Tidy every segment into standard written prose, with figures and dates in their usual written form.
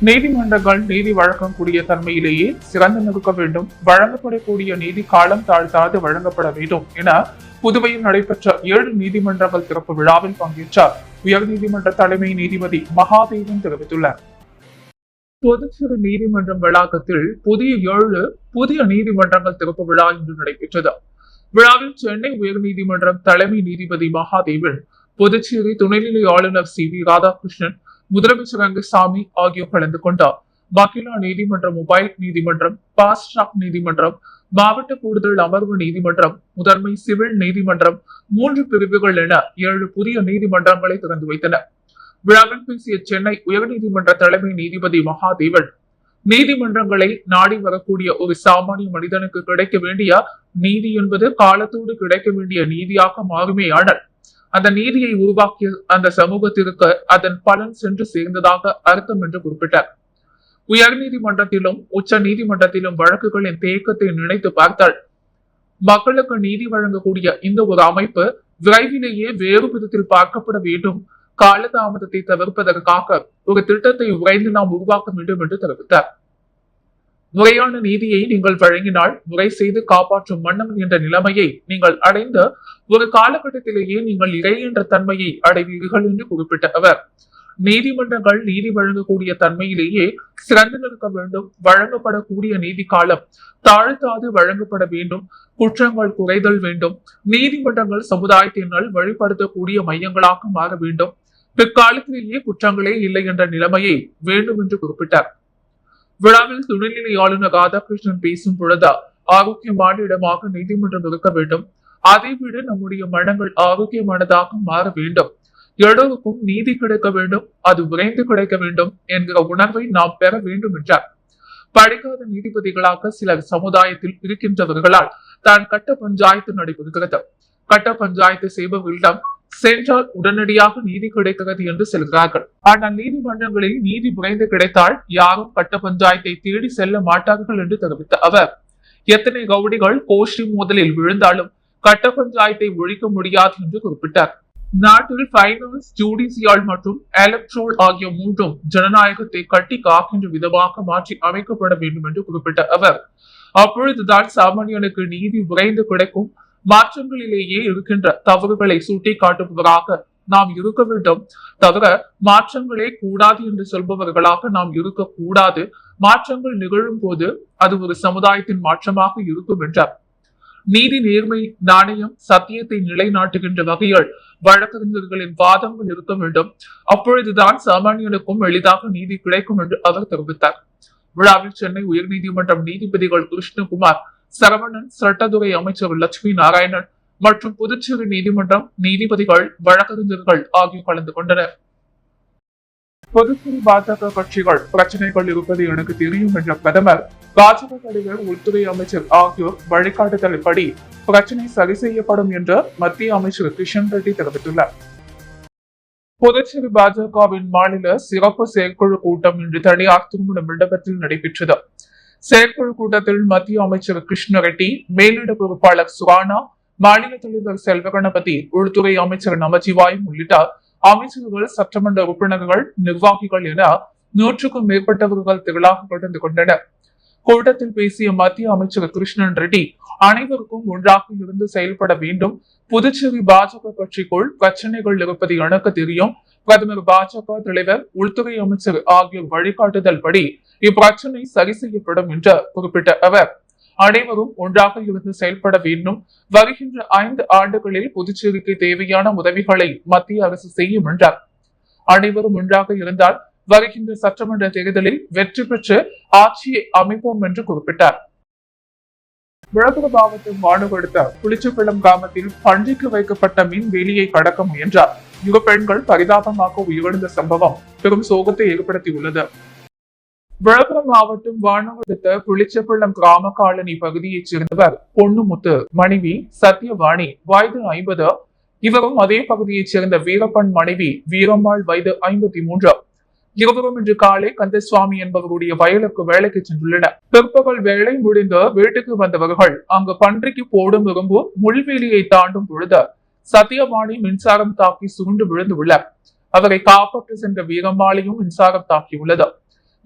நீதிமன்றங்கள் நீதி வழங்கக்கூடிய தன்மையிலேயே சிறந்து நிற்க வேண்டும், வழங்கப்படக்கூடிய நீதி காலம் தாழ்த்தாது வழங்கப்பட வேண்டும் என புதுவையில் நடைபெற்ற 7 நீதிமன்றங்கள் திறப்பு விழாவில் பங்கேற்றார் உயர்நீதிமன்ற தலைமை நீதிபதி மகாதேவன் தெரிவித்துள்ளார். புதுச்சேரி நீதிமன்றம் வளாகத்தில் புதிய 7 புதிய நீதிமன்றங்கள் திறப்பு விழா இன்று நடைபெற்றது. விழாவில் சென்னை உயர்நீதிமன்றம் தலைமை நீதிபதி மகாதேவன், புதுச்சேரி துணைநிலை ஆளுநர் சி.வி. ராதாகிருஷ்ணன், முதலமைச்சர் ரங்கசாமி ஆகியோர் கலந்து கொண்டார். மகிழா நீதிமன்றம், மொபைல் நீதிமன்றம், பாஸ்ட் ட்ராக் நீதிமன்றம், மாவட்ட கூடுதல் அமர்வு நீதிமன்றம், முதன்மை சிவில் நீதிமன்றம் 3 பிரிவுகள் என 7 புதிய நீதிமன்றங்களை திறந்து வைத்தனர். விழாவில் பேசிய சென்னை உயர்நீதிமன்ற தலைமை நீதிபதி மகாதேவன், நீதிமன்றங்களை நாடி வரக்கூடிய ஒரு சாமானிய மனிதனுக்கு கிடைக்க வேண்டிய நீதி என்பது காலத்தோடு கிடைக்க வேண்டிய நீதியாக மாறுமேயானால் அந்த நீதியை உருவாக்கிய அந்த சமூகத்திற்கு அதன் பலன் சென்று சேர்ந்ததாக அர்த்தம் என்று குறிப்பிட்டார். உயர் நீதிமன்றத்திலும் உச்ச நீதிமன்றத்திலும் வழக்குகளின் தேக்கத்தை நினைத்து பார்த்தால் மக்களுக்கு நீதி வழங்கக்கூடிய இந்த ஒரு அமைப்பு விரைவிலேயே வேறு விதத்தில் பார்க்கப்பட வேண்டும். காலதாமதத்தை தவிர்ப்பதற்காக ஒரு திட்டத்தை விரைந்து நாம் உருவாக்க வேண்டும் என்று தெரிவித்தார். முறையான நீதியை நீங்கள் வழங்கினால் முறை செய்து காப்பாற்றும் மன்னன் என்ற நிலைமையை நீங்கள் அடைந்த ஒரு காலகட்டத்திலேயே நீங்கள் இறை என்ற தன்மையை அடைவீர்கள் என்று குறிப்பிட்ட அவர், நீதிமன்றங்கள் நீதி வழங்கக்கூடிய தன்மையிலேயே சிறந்து நிற்க வேண்டும், வழங்கப்படக்கூடிய நீதி காலம் தாழ்த்தாது வழங்கப்பட வேண்டும், குற்றங்கள் குறைதல் வேண்டும், நீதிமன்றங்கள் சமுதாயத்தினால் வழிபடுத்தக்கூடிய மையங்களாக மாற வேண்டும், பிற்காலத்திலேயே குற்றங்களே இல்லை என்ற நிலைமையை வேண்டும் என்று குறிப்பிட்டார். விழாவில் துணைநிலை ஆளுநர் ராதாகிருஷ்ணன் பேசும் பொழுது, ஆரோக்கியமான இடமாக நீதிமன்றம் இருக்க வேண்டும், அதைவிட நம்முடைய மனங்கள் ஆரோக்கியமானதாக மாற வேண்டும், எல்லோருக்கும் நீதி கிடைக்க வேண்டும், அது விரைந்து கிடைக்க வேண்டும் என்கிற உணர்வை நாம் பெற வேண்டும் என்றார். படிக்காத நீதிபதிகளாக சிலர் சமுதாயத்தில் இருக்கின்றவர்களால் தான் கட்ட பஞ்சாயத்து நடைபெறுகிறது, கட்ட பஞ்சாயத்து செய்பவர்களிடம் சென்றால் உடனடியாக நீதி கிடைக்கிறது என்று செல்கிறார்கள். ஆனால் நீதிமன்றங்களில் நீதி விரைந்து கிடைத்தால் யாரும் கட்ட பஞ்சாயத்தை தேடி செல்ல மாட்டார்கள் என்று தெரிவித்த அவர், எத்தனை கவுடிகள் கோஷ்டி மோதலில் விழுந்தாலும் கட்ட பஞ்சாயத்தை ஒழிக்க முடியாது என்று குறிப்பிட்டார். நாட்டில் பைனான்ஸ், ஜுடிசியல் மற்றும் எலக்ட்ரோல் ஆகிய 3 ஜனநாயகத்தை கட்டி காக்கின்ற விதமாக மாற்றி அமைக்கப்பட வேண்டும் என்று குறிப்பிட்ட அவர், அப்பொழுதுதான் சாமானியனுக்கு நீதி விரைந்து கிடைக்கும். மாற்றங்களிலேயே இருக்கின்ற தவறுகளை சுட்டி காட்டுபவராக நாம் இருக்க வேண்டும், தவிர மாற்றங்களே கூடாது என்று சொல்பவர்களாக நாம் இருக்கக்கூடாது. மாற்றங்கள் நிகழும் போது அது ஒரு சமுதாயத்தின் மாற்றமாக இருக்கும் என்றார். நீதி, நேர்மை, நாணயம், சத்தியத்தை நிலைநாட்டுகின்ற வகையில் வழக்கறிஞர்களின் வாதங்கள் இருக்க வேண்டும், அப்பொழுதுதான் சாமானியனுக்கும் எளிதாக நீதி கிடைக்கும் என்று அவர் தெரிவித்தார். விழாவில் சென்னை உயர்நீதிமன்றம் நீதிபதிகள் கிருஷ்ணகுமார், சரவணன், சட்டத்துறை அமைச்சர் லட்சுமி நாராயணன் மற்றும் புதுச்சேரி நீதிமன்றம் நீதிபதிகள், வழக்கறிஞர்கள் ஆகியோர் கலந்து கொண்டனர். புதுச்சேரி பாஜக கட்சிகள் பிரச்சனைகள் இருப்பது எனக்கு தெரியும் என்ற பிரதமர், பாஜக தலைவர், உள்துறை அமைச்சர் ஆகியோர் வழிகாட்டுதலின்படி பிரச்சனை சரி செய்யப்படும் என்று மத்திய அமைச்சர் கிஷன் ரெட்டி தெரிவித்துள்ளார். புதுச்சேரி பாஜகவின் மாநில சிறப்பு செயற்குழு கூட்டம் இன்று தனியார் திருமண மண்டபத்தில் நடைபெற்றது. செயற்குழு கூட்டத்தில் மத்திய அமைச்சர் கிருஷ்ண ரெட்டி, மேலிட பொறுப்பாளர் சுரானா, மாநில தலைவர் செல்வ கணபதி, உள்துறை அமைச்சர் நமச்சிவாயம் உள்ளிட்ட அமைச்சர்கள், சட்டமன்ற உறுப்பினர்கள், நிர்வாகிகள் என 100க்கும் மேற்பட்டவர்கள் திரளாக கலந்து கொண்டனர். கூட்டத்தில் பேசிய மத்திய அமைச்சர் கிருஷ்ணன் ரெட்டி, அனைவருக்கும் ஒன்றாக இருந்து செயல்பட வேண்டும். புதுச்சேரி பாஜக கட்சிக்குள் பிரச்சனைகள் இருப்பது எனக்கு தெரியும். பிரதமர், பாஜக தலைவர், உள்துறை அமைச்சர் ஆகியோர் வழிகாட்டுதல் படி இப்பிரச்சனை சரி செய்யப்படும் என்று குறிப்பிட்ட அவர், அனைவரும் ஒன்றாக இருந்து செயல்பட வேண்டும். வருகின்ற 5 ஆண்டுகளில் புதுச்சேரிக்கு தேவையான உதவிகளை மத்திய அரசு செய்யும் என்றார். அனைவரும் ஒன்றாக இருந்தால் வருகின்ற சட்டமன்ற தேர்தலில் வெற்றி பெற்று ஆட்சியை அமைப்போம் என்று குறிப்பிட்டார். விழுப்புரம் மாவட்டம் வானுகடுத்த புளிச்சப்பள்ளம் கிராமத்தில் பன்றிக்கு வைக்கப்பட்ட மின் வேலியை கடக்க முயன்றார். இரு பெண்கள் பரிதாபமாக உயிரிழந்த சம்பவம் பெரும் சோகத்தை ஏற்படுத்தியுள்ளது. விழுப்புரம் மாவட்டம் வானுகடுத்த புளிச்சப்பள்ளம் கிராம காலனி பகுதியைச் சேர்ந்தவர் பொன்னுமுத்து, மனைவி சத்யவாணி, வயது 50. இவரும் அதே பகுதியைச் சேர்ந்த வீரப்பன் மனைவி வீரம்மாள், வயது 53. இருவரும் இன்று காலை கந்தசுவாமி என்பவருடைய வயலுக்கு வேலைக்கு சென்றுள்ளனர். பிற்பகல் வேலை முடிந்து வீட்டுக்கு வந்தவர்கள் அங்கு பன்றிக்கு போடும் இரும்பு முள்வேலியை தாண்டும் பொழுது சத்யவாணி மின்சாரம் தாக்கி சுருண்டு விழுந்துள்ளார். அவரை காப்பாற்ற சென்ற வீரம்மாளையும் மின்சாரம் தாக்கியுள்ளது.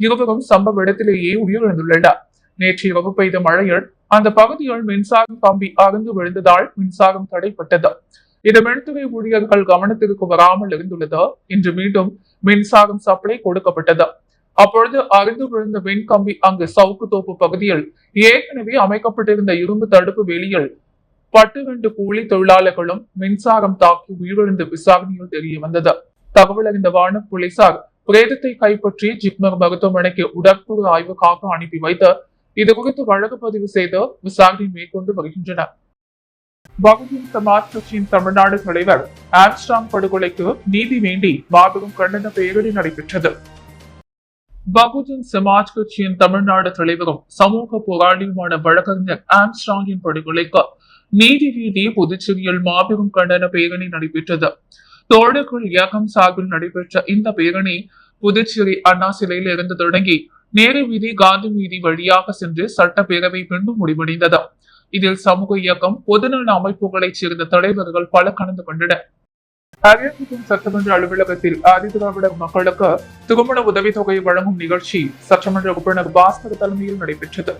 இருவரும் சம்பவ இடத்திலேயே உயிரிழந்துள்ளனர். நேற்று இரவு பெய்த மழையில் அந்த பகுதியில் மின்சாரம் கம்பி அறுந்து விழுந்ததால் மின்சாரம் தடைப்பட்டது. இது மின்துறை ஊழியர்கள் கவனத்திற்கு வராமல் இருந்துள்ளது. இன்று மீண்டும் மின்சாரம் சப்ளை கொடுக்கப்பட்டது. அப்பொழுது அறுந்து விழுந்த மின் கம்பி அங்கு சவுக்கு தோப்பு பகுதியில் ஏற்கனவே அமைக்கப்பட்டிருந்த இரும்பு தடுப்பு வேலியில் 12 கூலி தொழிலாளர்களும் மின்சாரம் தாக்கி உயிரிழந்த விசாரணையில் தெரிய வந்தது. தகவல் அறிந்த வான போலீசார் பிரேதத்தை கைப்பற்றி ஜிப்மர் மருத்துவமனைக்கு உடற்கூறு ஆய்வுக்காக அனுப்பி வைத்து இது குறித்து வழக்கு பதிவு செய்து விசாரணை மேற்கொண்டு வருகின்றனர். பகுஜன் சமாஜ் கட்சியின் தமிழ்நாடு தலைவர் ஆம்ஸ்ட்ராங் படுகொலைக்கு நீதி வேண்டி மாபெரும் கண்டன பேரணி நடைபெற்றது. பகுஜன் சமாஜ் கட்சியின் தமிழ்நாடு தலைவரும் சமூக போராளியுமான வழக்கறிஞர் ஆம்ஸ்ட்ராங்கின் படுகொலைக்கு நீதி வேண்டி புதுச்சேரியில் மாபெரும் கண்டன பேரணி நடைபெற்றது. தோழர்கள் இயக்கம் சார்பில் நடைபெற்ற இந்த பேரணி புதுச்சேரி அண்ணா சிலையில் இருந்து தொடங்கி நேரு வீதி, காந்தி வீதி வழியாக சென்று சட்டப்பேரவை பின்பு முடிவடைந்தது. இதில் சமூக இயக்கம், பொதுநல அமைப்புகளைச் சேர்ந்த தலைவர்கள் பல கலந்து கொண்டனர். அரியக்குப்பம் சட்டமன்ற அலுவலகத்தில் ஆதிதிராவிடர் மக்களுக்கு திருமண உதவித்தொகை வழங்கும் நிகழ்ச்சி சட்டமன்ற உறுப்பினர் பாஸ்கர் தலைமையில் நடைபெற்றது.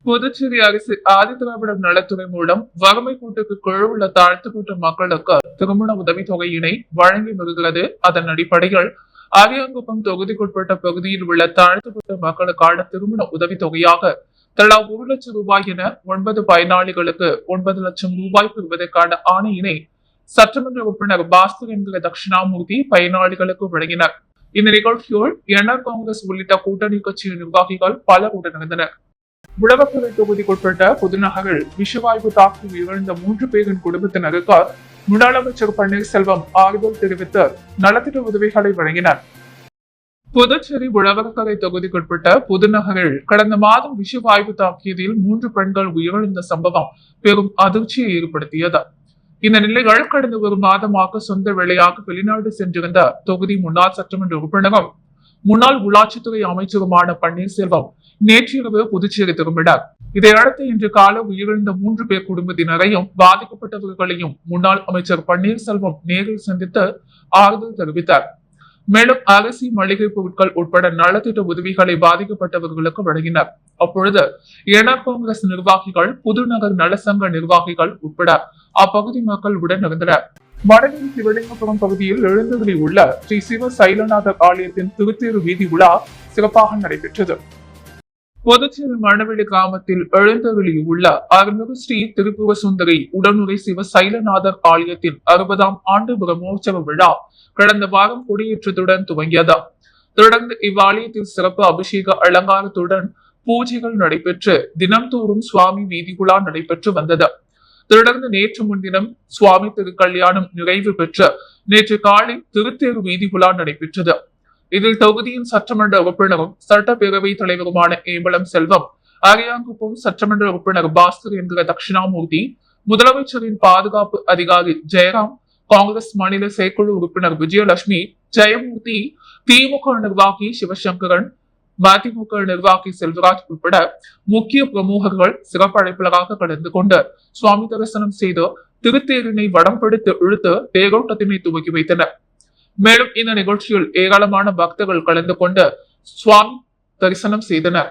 புதுச்சேரி அரசு ஆதிதிராவிடர் நலத்துறை மூலம் வறுமை கோட்டுக்கு கீழ் உள்ள தாழ்த்தப்பட்ட மக்களுக்கு திருமண உதவித்தொகையினை வழங்கி வருகிறது. அதன் அடிப்படையில் அரியாங்குப்பம் தொகுதிக்குட்பட்ட பகுதியில் உள்ள தாழ்த்தப்பட்ட மக்களுக்கான திருமண உதவித்தொகையாக தலா 1 லட்சம் ரூபாய் என 9 பயனாளிகளுக்கு 9 லட்சம் ரூபாய் பெறுவதற்கான ஆணையினை சட்டமன்ற உறுப்பினர் பாஸ்கர் என்கிற தட்சிணாமூர்த்தி பயனாளிகளுக்கு வழங்கினர். இந்த நிகழ்ச்சியில் என்ஆர் காங்கிரஸ் உள்ளிட்ட கூட்டணி கட்சியின் நிர்வாகிகள் பலர் உடனிருந்தனர். உழவர்கரை தொகுதிக்குட்பட்ட புதுநகரில் விஷவாயு தாக்கி உயிரிழந்த 3 பேரின் குடும்பத்தினருக்கு முன்னாள் அமைச்சர் பன்னீர்செல்வம் ஆறுதல் தெரிவித்து நலத்திட்ட உதவிகளை வழங்கினார். புதுச்சேரி உழவர்கரை தொகுதிக்குட்பட்ட புதுநகரில் கடந்த மாதம் விஷவாயு தாக்கியதில் 3 பெண்கள் உயிரிழந்த சம்பவம் பெரும் அதிர்ச்சியை ஏற்படுத்தியது. இந்த நிலையில் கடந்த ஒரு மாதமாக சொந்த வேலையாக வெளிநாடு சென்றிருந்த தொகுதி முன்னாள் சட்டமன்ற உறுப்பினரும் முன்னாள் உள்ளாட்சித்துறை அமைச்சருமான பன்னீர்செல்வம் நேற்றிரவு புதுச்சேரி திரும்பினார். இதையடுத்து இன்று காலை உயிரிழந்த 3 பேர் குடும்பத்தினரையும் பாதிக்கப்பட்டவர்களையும் முன்னாள் அமைச்சர் பன்னீர்செல்வம் நேரில் சந்தித்து ஆறுதல் தெரிவித்தார். மேலும் அரிசி, மளிகை பொருட்கள் உட்பட நலத்திட்ட உதவிகளை பாதிக்கப்பட்டவர்களுக்கு வழங்கினார். அப்பொழுது என்ஆர் காங்கிரஸ் நிர்வாகிகள், புதுநகர் நலசங்க நிர்வாகிகள் உட்பட அப்பகுதி மக்கள் உடன் இருந்தனர். வடநெல்லி சிவலிங்கபுரம் பகுதியில் எழுந்தருளி உள்ள ஸ்ரீ சிவ சைலநாதர் ஆலயத்தின் திருத்தேரு வீதி உலா சிறப்பாக நடைபெற்றது. புதுச்சேரி மணவெளி கிராமத்தில் எழுந்தருளி உள்ள அருள்மிகு ஸ்ரீ திருப்புவ சுந்தரி உடனுரை சிவ சைலநாதர் ஆலயத்தின் 60ஆம் ஆண்டு பிரம்மோற்சவ விழா கடந்த வாரம் கொடியேற்றத்துடன் துவங்கியது. தொடர்ந்து இவ்வாலயத்தில் சிறப்பு அபிஷேக அலங்காரத்துடன் பூஜைகள் நடைபெற்று தினம்தோறும் சுவாமி வீதிகுலா நடைபெற்று வந்தது. தொடர்ந்து நேற்று முன்தினம் சுவாமி திருக்கல்யாணம் நிறைவு பெற்று நேற்று காலை திருத்தேரு வீதிகுலா நடைபெற்றது. இதில் தொகுதியின் சட்டமன்ற உறுப்பினரும் சட்டப்பேரவை தலைவருமான ஏம்பலம் செல்வம், அரியாங்குப்பம் சட்டமன்ற உறுப்பினர் பாஸ்கர் என்கிற தட்சிணாமூர்த்தி, முதலமைச்சரின் பாதுகாப்பு அதிகாரி ஜெயராம், காங்கிரஸ் மாநில செயற்குழு உறுப்பினர் விஜயலட்சுமி, ஜெயமூர்த்தி, திமுக நிர்வாகி சிவசங்கரன், மதிமுக நிர்வாகி செல்வராஜ் உட்பட முக்கிய பிரமுகர்கள் சிறப்பு அழைப்பாளராக கலந்து கொண்டு சுவாமி தரிசனம் செய்து திருத்தேரினை வடம் பிடித்து இழுத்து தேரோட்டத்தினை துவக்கி வைத்தனர். மேலும் இந்த நிகழ்ச்சியில் ஏராளமான பக்தர்கள் கலந்து கொண்டு சுவாமி தரிசனம் செய்தனர்.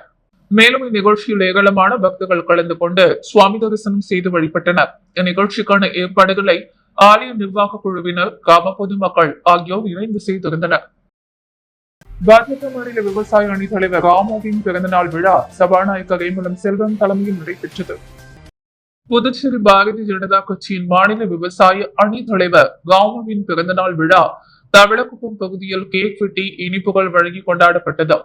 வழிபட்டனர். இந்நிகழ்ச்சிக்கான ஏற்பாடுகளை ஆலய நிர்வாக குழுவினர், கிராம பொதுமக்கள் ஆகியோர் இணைந்து செய்திருந்தனர். பாஜக மாநில விவசாய அணி தலைவர் ராமோவின் பிறந்தநாள் விழா சபாநாயகர் ஏம்பலம் செல்வம் தலைமையில் நடைபெற்றது. புதுச்சேரி பாரதிய ஜனதா கட்சியின் மாநில விவசாய அணி தலைவர் ராமுவின் பிறந்தநாள் விழா தவளக்குப்பம் பகுதியில் கேக் வெட்டி இனிப்புகள் வழங்கி கொண்டாடப்பட்டது.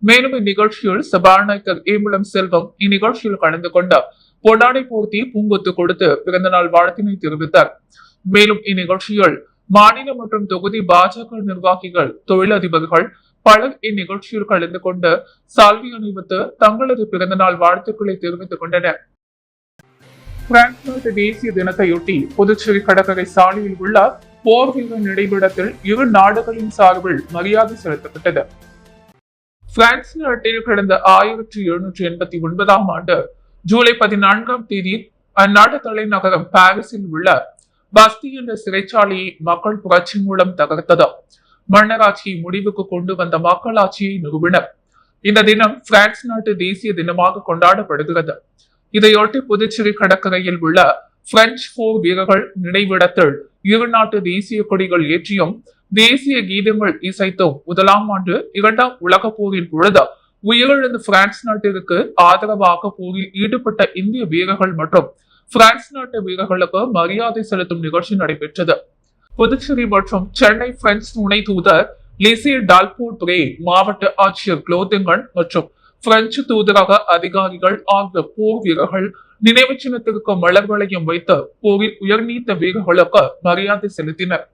மேலும் இந்நிகழ்ச்சியில் சபாநாயகர் ஏம்பலம் செல்வம் இந்நிகழ்ச்சியில் கலந்து கொண்டு பொன்னாடை போர்த்தி பூங்கொத்து கொடுத்து பிறந்தநாள் வாழ்த்தினை தெரிவித்தார். மேலும் இந்நிகழ்ச்சியில் மாநில மற்றும் தொகுதி பாஜக நிர்வாகிகள், தொழிலதிபர்கள் பலர் இந்நிகழ்ச்சியில் கலந்து கொண்டு சால்வி அணிவித்து தங்களது பிறந்தநாள் வாழ்த்துக்களை தெரிவித்துக் கொண்டனர். பிரான்ஸ் நாட்டு தேசிய தினத்தையொட்டி புதுச்சேரி கடற்கரை சாலையில் உள்ள போர் வீரர் நினைவிடத்தில் 2 நாடுகளின் சார்பில் மரியாதை செலுத்தப்பட்டது. பிரான்ஸ் நாட்டில் கடந்த 1789ஆம் ஆண்டு ஜூலை 14ஆம் தேதி அந்நாட்டு தலைநகரம் பாரிஸில் உள்ள பஸ்தி என்ற சிறைச்சாலையை மக்கள் புரட்சி மூலம் தகர்த்தது. மன்னராட்சியை முடிவுக்கு கொண்டு வந்த மக்களாட்சியை நிறுவினர். இந்த தினம் பிரான்ஸ் நாட்டு தேசிய தினமாக கொண்டாடப்படுகிறது. இதையொட்டி புதுச்சேரி கடற்கரையில் உள்ள பிரெஞ்சு போர் வீரர்கள் நினைவிடத்தில் இரு நாட்டு தேசிய கொடிகள் ஏற்றியும் தேசிய கீதங்கள் இசைத்தும் முதலாம் ஆண்டு இரண்டாம் உலக போரின் பொழுது உயிரிழந்த பிரான்ஸ் நாட்டிற்கு ஆதரவாக போரில் ஈடுபட்ட இந்திய வீரர்கள் மற்றும் பிரான்ஸ் நாட்டு வீரர்களுக்கு மரியாதை செலுத்தும் நிகழ்ச்சி நடைபெற்றது. புதுச்சேரி மற்றும் சென்னை பிரெஞ்சு துணை தூதர் லிசி டால்போட்ரே, மாவட்ட ஆட்சியர் குளோதிங்கன் மற்றும் பிரெஞ்சு தூதரக அதிகாரிகள் ஆகிய போர் வீரர்கள் நினைவு சின்னத்திற்கு மலர்களையும் வைத்து போரில் உயர்நீத்த வீரர்களுக்கு மரியாதை செலுத்தினர்.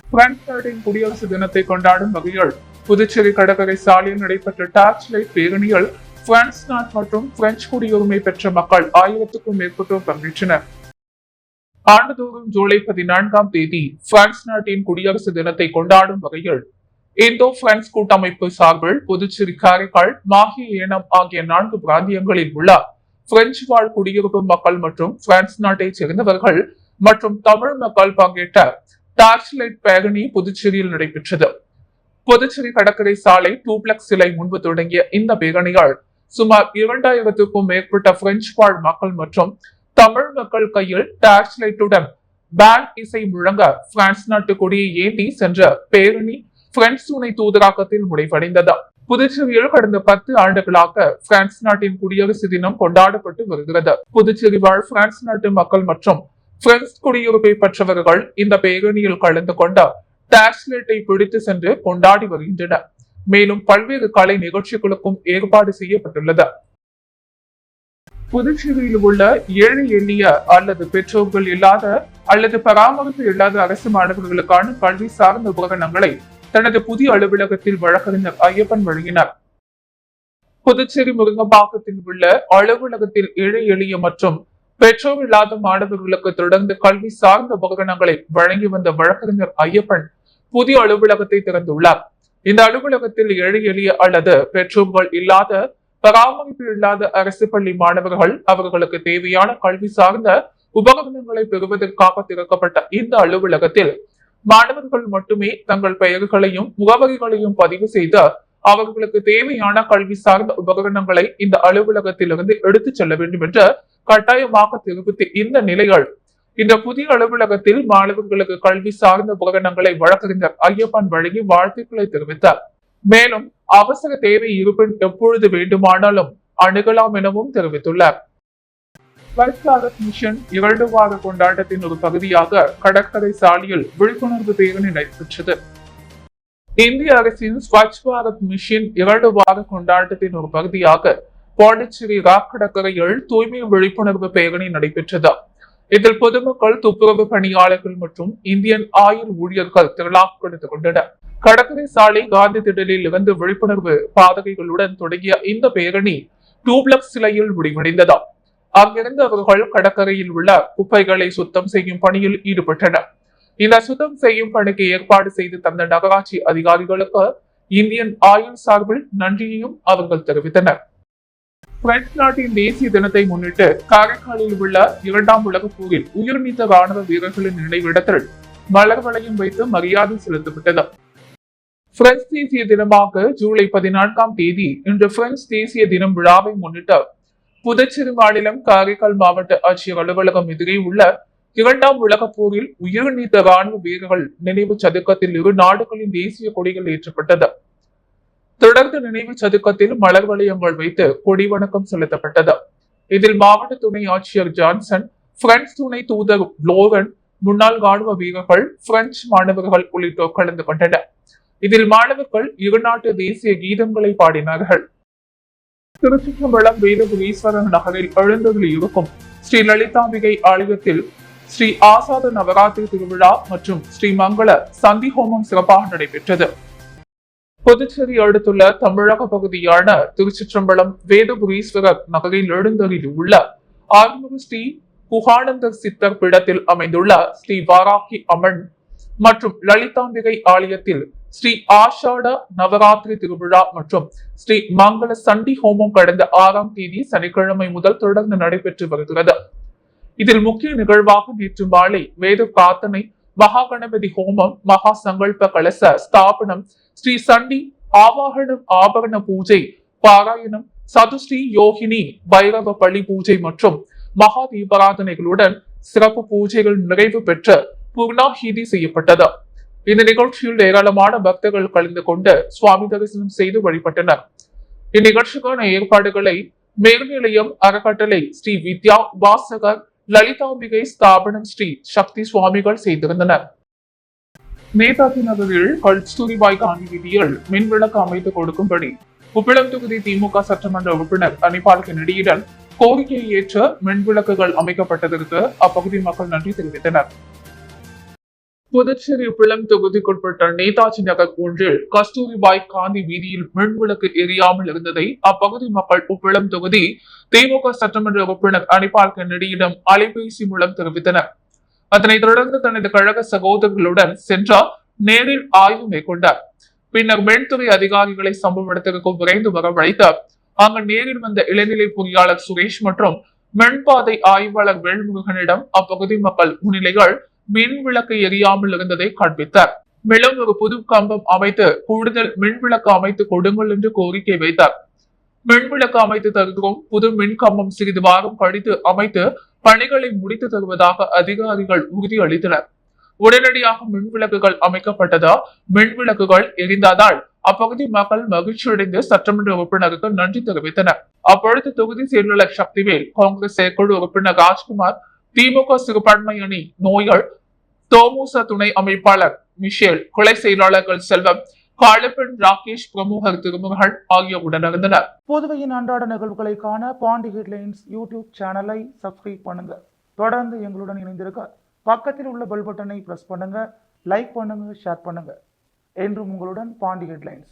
பிரான்ஸ் நாட்டின் குடியரசு தினத்தை கொண்டாடும் வகையில் புதுச்சேரி கடற்கரை சாலையில் நடைபெற்ற டார்ச் லைட் பேரணியில் பிரான்ஸ் நாட் மற்றும் பிரெஞ்சு குடியுரிமை பெற்ற மக்கள் 1000க்கும் மேற்பட்டோர் பங்கேற்றனர். ஆண்டுதோறும் ஜூலை 14ஆம் தேதி பிரான்ஸ் நாட்டின் குடியரசு தினத்தை கொண்டாடும் வகையில் இந்தோ பிரான்ஸ் கூட்டமைப்பு சார்பில் புதுச்சேரி, காரைக்கால், மாஹே, ஏனம் ஆகிய 4 பிராந்தியங்களில் உள்ள பிரெஞ்சு வாழ் குடியிருப்பு மக்கள் மற்றும் பிரான்ஸ் நாட்டை சேர்ந்தவர்கள் மற்றும் தமிழ் மக்கள் பங்கேற்ற டார்ச் லைட் பேரணி புதுச்சேரியில் நடைபெற்றது. புதுச்சேரி கடற்கரை சாலை டூப்ளக்ஸ் சிலை முன்பு தொடங்கிய இந்த பேரணியால் சுமார் 2000க்கும் மேற்பட்ட பிரெஞ்சு வாழ் மக்கள் மற்றும் தமிழ் மக்கள் கையில் டார்ச் லைட்டுடன் பேண்ட் இசை முழங்க பிரான்ஸ் நாட்டு கொடியை ஏந்தி சென்ற பேரணி பிரெஞ்சு துணை தூதரகத்தில் முடிவடைந்தது. புதுச்சேரியில் கடந்த 10 ஆண்டுகளாக பிரான்ஸ் நாட்டின் குடியரசு தினம் கொண்டாடப்பட்டு வருகிறது. புதுச்சேரி வாழ் பிரான்ஸ் நாட்டு மக்கள் மற்றும் பிரெஞ்சு குடியுரிமை பெற்றவர்கள் இந்த பேரணியில் கலந்து கொண்ட டார்ச் லைட்டை பிடித்து சென்று கொண்டாடி வருகின்றனர். மேலும் பல்வேறு கலை நிகழ்ச்சிகளுக்கும் ஏற்பாடு செய்யப்பட்டுள்ளது. புதுச்சேரியில் உள்ள ஏழை எளிய அல்லது பெற்றோர்கள் இல்லாத அல்லது பராமரிப்பு இல்லாத அரசு மாணவர்களுக்கான கல்வி சார்ந்த உபகரணங்களை தனது புதிய அலுவலகத்தில் வழக்கறிஞர் ஐயப்பன் வழங்கினார். புதுச்சேரி முருங்கம்பாக்கத்தில் உள்ள அலுவலகத்தில் ஏழை எளிய மற்றும் பெற்றோர் இல்லாத மாணவர்களுக்கு தொடர்ந்து கல்வி சார்ந்த உபகரணங்களை வழங்கி வந்த வழக்கறிஞர் ஐயப்பன் புதிய அலுவலகத்தை திறந்துள்ளார். இந்த அலுவலகத்தில் ஏழை எளிய அல்லது பெற்றோர்கள் இல்லாத பராமரிப்பு இல்லாத அரசு பள்ளி மாணவர்கள் அவர்களுக்கு தேவையான கல்வி சார்ந்த உபகரணங்களை பெறுவதற்காக திறக்கப்பட்ட இந்த அலுவலகத்தில் மாணவர்கள் மட்டுமே தங்கள் பெயர்களையும் முகவரிகளையும் பதிவு செய்து அவர்களுக்கு தேவையான கல்வி சார்ந்த உபகரணங்களை இந்த அலுவலகத்திலிருந்து எடுத்துச் செல்ல வேண்டும் என்று கட்டாயமாக தெரிவித்து இந்த நிலையில் இந்த புதிய அலுவலகத்தில் மாணவர்களுக்கு கல்வி சார்ந்த உபகரணங்களை வழக்கறிஞர் ஐயப்பன் வழங்கி வாழ்த்துக்களை தெரிவித்தார். மேலும் அவசர தேவை இருப்பின் எப்பொழுது வேண்டுமானாலும் அணுகலாம் எனவும் தெரிவித்துள்ளார். ஸ்வச் பாரத் மிஷன் 2 வார கொண்டாட்டத்தின் ஒரு பகுதியாக கடற்கரை சாலையில் விழிப்புணர்வு பேரணி நடைபெற்றது. இந்திய அரசின் ஸ்வச் பாரத் மிஷன் 2 வார கொண்டாட்டத்தின் ஒரு பகுதியாக பாண்டிச்சேரி ராக் கடற்கரையில் தூய்மை விழிப்புணர்வு பேரணி நடைபெற்றது. இதில் பொதுமக்கள், துப்புரவு பணியாளர்கள் மற்றும் இந்தியன் ஆயுள் ஊழியர்கள் திரளாக கலந்து கொண்டனர். கடற்கரை சாலை காந்தி திடலில் இருந்து விழிப்புணர்வு பாதகைகளுடன் தொடங்கிய இந்த பேரணி டூப்ளக்ஸ் சிலையில் முடிவடைந்தது. அங்கிருந்து அவர்கள் கடற்கரையில் உள்ள குப்பைகளை சுத்தம் செய்யும் பணியில் ஈடுபட்டனர். இந்த சுத்தம் செய்யும் பணிக்கு ஏற்பாடு செய்து தந்த நகராட்சி அதிகாரிகளுக்கு இந்தியன் ஆயுள் சார்பில் நன்றியையும் அவர்கள் தெரிவித்தனர். பிரெஞ்சு நாட்டின் தேசிய தினத்தை முன்னிட்டு காரைக்காலில் உள்ள 2ஆம் உலகப் போரில் உயிர் நீத்த ராணுவ வீரர்களின் நினைவிடத்தில் மலர் வளையம் வைத்து மரியாதை செலுத்தப்பட்டது. பிரெஞ்சு தேசிய தினமாக ஜூலை 14ஆம் தேதி இன்று பிரெஞ்சு தேசிய தினம் விழாவை முன்னிட்டு புதுச்சேரி மாநிலம் காரைக்கால் மாவட்ட ஆட்சியர் அலுவலகம் எதிரே உள்ள 2ஆம் உலகப் போரில் உயிர் நீத்த ராணுவ வீரர்கள் நினைவு சதுக்கத்தில் இரு நாடுகளின் தேசிய கொடிகள் ஏற்றப்பட்டது. தொடர்ந்து நினைவு சதுக்கத்தில் மலர் வளையங்கள் வைத்து கொடி வணக்கம் செலுத்தப்பட்டது. இதில் மாவட்ட துணை ஆட்சியர் ஜான்சன், பிரெஞ்சு துணை தூதர் லோரன், முன்னாள் ராணுவ வீரர்கள், பிரெஞ்சு மாணவர்கள் உள்ளிட்டோர் கலந்து கொண்டனர். இதில் மாணவர்கள் இரு நாட்டு தேசிய கீதங்களை பாடினார்கள். திருச்சிற்றம்பலம் வேதபுரீஸ்வரர் நகரில் எழுந்தருளி இருக்கும் ஸ்ரீ லலிதாம்பிகை ஆலயத்தில் ஸ்ரீ ஆசாத நவராத்திரி திருவிழா மற்றும் ஸ்ரீ மங்கள சந்தி ஹோமம் சிறப்பாக நடைபெற்றது. புதுச்சேரி அடுத்துள்ள தமிழக பகுதியான திருச்சிற்றம்பலம் வேதபுரீஸ்வரர் நகரில் எழுந்தருளி உள்ள ஆறுமுக ஸ்ரீ குகானந்தர் சித்தர் பீடத்தில் அமைந்துள்ள ஸ்ரீ வாராகி அம்மன் மற்றும் லலிதாம்பிகை ஆலயத்தில் ஸ்ரீ ஆஷாட நவராத்திரி திருவிழா மற்றும் ஸ்ரீ மங்கள சண்டி ஹோமம் கடந்த 6ஆம் தேதி சனிக்கிழமை முதல் தொடர்ந்து நடைபெற்று வருகிறது. இதில் முக்கிய நிகழ்வாக நேற்று மாலை வேத பிரார்த்தனை மகாகணபதி ஹோமம், மகா சங்கல்ப கலச ஸ்தாபனம், ஸ்ரீ சண்டி ஆவாகனம், ஆபரண பூஜை, பாராயணம், சதுஸ்ரீ யோகினி பைரவ பள்ளி பூஜை மற்றும் மகா தீபாராதனைகளுடன் சிறப்பு பூஜைகள் நிறைவு பெற்று பூர்ணாகிதி செய்யப்பட்டது. இந்த நிகழ்ச்சியில் ஏராளமான பக்தர்கள் கலந்து கொண்டு சுவாமி தரிசனம் செய்து வழிபட்டனர். இந்நிகழ்ச்சிக்கான ஏற்பாடுகளை மேல்நிலையம் அறக்கட்டளை, ஸ்ரீ வித்யா உபாசகர், லலிதாம்பிகை ஸ்தாபனம், ஸ்ரீ சக்தி சுவாமிகள் செய்திருந்தனர். நேதாஜி நகரில் கஸ்தூரிபாய் காந்தி வீதியில் மின்விளக்கு அமைத்து கொடுக்கும்படி உப்பிளம் தொகுதி திமுக சட்டமன்ற உறுப்பினர் அனிபால் கென்னடியிடம் கோரிக்கையை ஏற்று மின்விளக்குகள் அமைக்கப்பட்டதற்கு அப்பகுதி மக்கள் நன்றி தெரிவித்தனர். புதுச்சேரி உப்பிளம் தொகுதிக்குட்பட்ட நேதாஜி நகர் ஒன்றில் கஸ்தூரிபாய் காந்தி வீதியில் மின்விளக்கு எரியாமல் இருந்ததை அப்பகுதி மக்கள் உப்பிளம் தொகுதி திமுக சட்டமன்ற உறுப்பினர் அனிபால் கென்னடியிடம் அலைபேசி மூலம் தெரிவித்தனர். அதனைத் தொடர்ந்து தனது கழக சகோதரர்களுடன் சென்று நேரில் ஆய்வு மேற்கொண்டார். பின்னர் மின்துறை அதிகாரிகளை சம்பவ இடத்திற்கு விரைந்து வரவழைத்து அங்கு நேரில் வந்த இளநிலை பொறியாளர் சுரேஷ் மற்றும் மின்பாதை ஆய்வாளர் வேல்முருகனிடம் அப்பகுதி மக்கள் முன்னிலைகள் மின் விளக்கு எரியாமல் இருந்ததை காண்பித்தார். மேலும் ஒரு புது கம்பம் அமைத்து கூடுதல் மின்விளக்கு அமைத்து கொடுங்கள் என்று கோரிக்கை வைத்தார். மின்விளக்கு அமைத்து தருகிறோம், புது மின் கம்பம் சிறிது வாரம் கழித்து அமைத்து பணிகளை முடித்து தருவதாக அதிகாரிகள் உறுதியளித்தனர். உடனடியாக மின்விளக்குகள் அமைக்கப்பட்டதா, மின்விளக்குகள் எரிந்ததால் அப்பகுதி மக்கள் மகிழ்ச்சியடைந்து சட்டமன்ற உறுப்பினருக்கு நன்றி தெரிவித்தனர். அப்பொழுது தொகுதி செயலாளர் சக்திவேல், காங்கிரஸ் செயற்குழு உறுப்பினர் ராஜ்குமார், திமுக சிறுபான்மை அணி நோய்கள் தோமுச துணை அமைப்பாளர் மிஷேல், கொலை செயலாளர்கள் செல்வம், காலப்பெண் ராகேஷ், பிரமுகர் திருமுருகன் ஆகியோர் உடனிருந்தனர். புதுவையின் அன்றாட நிகழ்வுகளை காண பாண்டி ஹெட்லைன்ஸ் யூடியூப் சேனலை சப்ஸ்கிரைப் பண்ணுங்க. தொடர்ந்து எங்களுடன் இணைந்திருக்க பக்கத்தில் உள்ள பெல் பட்டனை பிரஸ் பண்ணுங்க, லைக் பண்ணுங்க, ஷேர் பண்ணுங்க. என்றும் உங்களுடன் பாண்டி ஹெட்லைன்ஸ்.